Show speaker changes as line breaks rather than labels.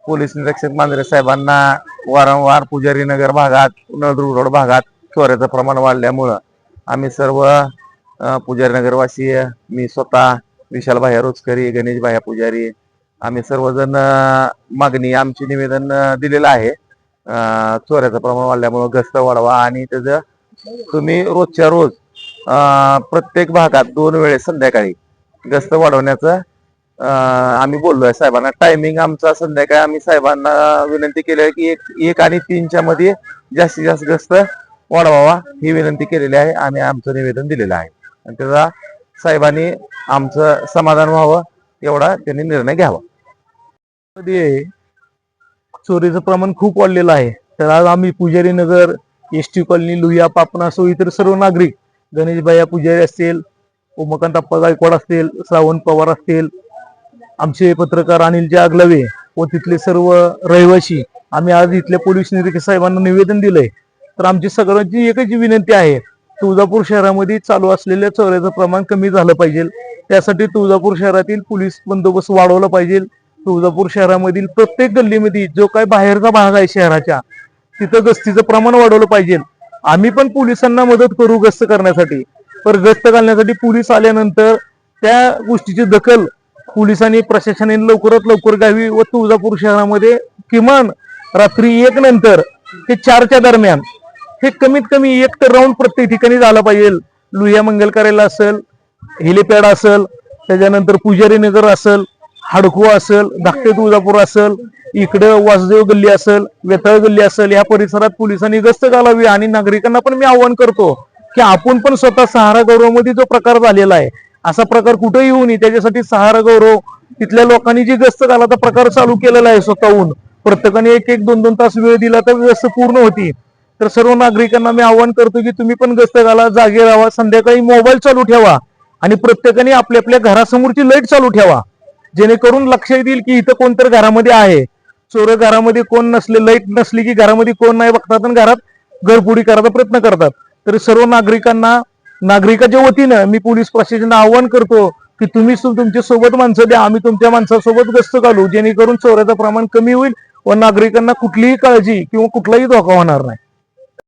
Police निरीक्षक मांजरे साहेबांना वारंवार पुजारी नगर भागात नळदुर्ग रोड भागात चोऱ्याचं प्रमाण वाढल्यामुळं आम्ही सर्व पुजारी नगरवासी, मी स्वतः, विशाल भाया रोचकरी, गणेश भाया पुजारी, आम्ही सर्वजण मागणी आमची निवेदन दिलेलं आहे. चोऱ्याचं प्रमाण वाढल्यामुळं गस्त वाढवा आणि त्याचं तुम्ही रोजच्या रोज प्रत्येक भागात 2 वेळेस संध्याकाळी गस्त वाढवण्याचं आम्ही बोललोय साहेबांना. टायमिंग आमचा संध्याकाळी आम्ही साहेबांना विनंती केली आहे की 1 आणि 3च्या मध्ये जास्तीत जास्त गस्त वाढवावा ही विनंती केलेली आहे. आम्ही आमचं निवेदन दिलेलं आहे आणि त्याचा साहेबांनी आमचं समाधान व्हावं एवढा त्यांनी निर्णय घ्यावा.
चोरीचं प्रमाण खूप वाढलेलं आहे. तर आज आम्ही पुजारी नगर, एसटी कॉलनी, लुया, पापना असो इतर सर्व नागरिक, गणेशभाई पुजारी असतील, उमाकांत अप्पा गायकवाड असतील, श्रावण पवार असतील, आमचे पत्रकार अनिल जागलवे व तिथले सर्व रहिवासी, आम्ही आज इथल्या पोलीस निरीक्षक साहेबांना निवेदन दिलंय. तर आमची सगळ्यांची एकच विनंती आहे, तुळजापूर शहरामध्ये चालू असलेल्या चोऱ्याचं प्रमाण कमी झालं पाहिजे. त्यासाठी तुळजापूर शहरातील पोलीस बंदोबस्त वाढवला पाहिजे. तुळजापूर शहरामधील प्रत्येक गल्लीमध्ये जो काही बाहेरचा भाग आहे शहराच्या, तिथं गस्तीचं प्रमाण वाढवलं पाहिजे. आम्ही पण पोलिसांना मदत करू गस्त करण्यासाठी, पण गस्त घालण्यासाठी पोलीस आल्यानंतर त्या गोष्टीची दखल पोलिसांनी, प्रशासनाने लवकरात लवकर घ्यावी व तुळजापूर शहरामध्ये किमान रात्री 1 नंतर ते 4च्या दरम्यान हे कमीत कमी 1 तर राऊंड प्रत्येक ठिकाणी झाला पाहिजे. लुह्या मंगल कार्यालय असेल, हेलिपॅड असेल, त्याच्यानंतर पुजारी नगर असेल, हाडको असेल, धाकटे तुळजापूर असेल, इकडं वासुदेव गल्ली असेल, वेताळ गल्ली असेल, या परिसरात पोलिसांनी गस्त घालावी. आणि नागरिकांना पण मी आवाहन करतो की आपण पण स्वतः सहारा गौरवमध्ये जो प्रकार झालेला आहे असा प्रकार कुठे येऊ नये, त्याच्यासाठी सहारा गौरव तिथल्या लोकांनी जी गस्त घालाचा प्रकार चालू केलेला आहे स्वतःहून, प्रत्येकाने 1-1, 2-2 तास वेळ दिला तर गस्त पूर्ण होती. तर सर्व नागरिकांना मी आवाहन करतो की तुम्ही पण गस्त घाला, जागे राहा, संध्याकाळी मोबाईल चालू ठेवा आणि प्रत्येकाने आपल्या आपल्या घरासमोरची लाईट चालू ठेवा, जेणेकरून लक्षात येईल की इथं कोणतरी घरामध्ये आहे. चोर घरामध्ये कोण नसले, लाईट नसली की घरामध्ये कोण नाही बघतात आणि घरात घरफोडी करायचा प्रयत्न करतात. तर सर्व नागरिकाच्या वतीनं मी पोलीस प्रशासनाला आवाहन करतो की तुम्ही तुमच्या सोबत माणसं द्या, आम्ही तुमच्या माणसासोबत गस्त घालू, जेणेकरून चोऱ्याचं प्रमाण कमी होईल व नागरिकांना कुठलीही काळजी किंवा कुठलाही धोका होणार नाही.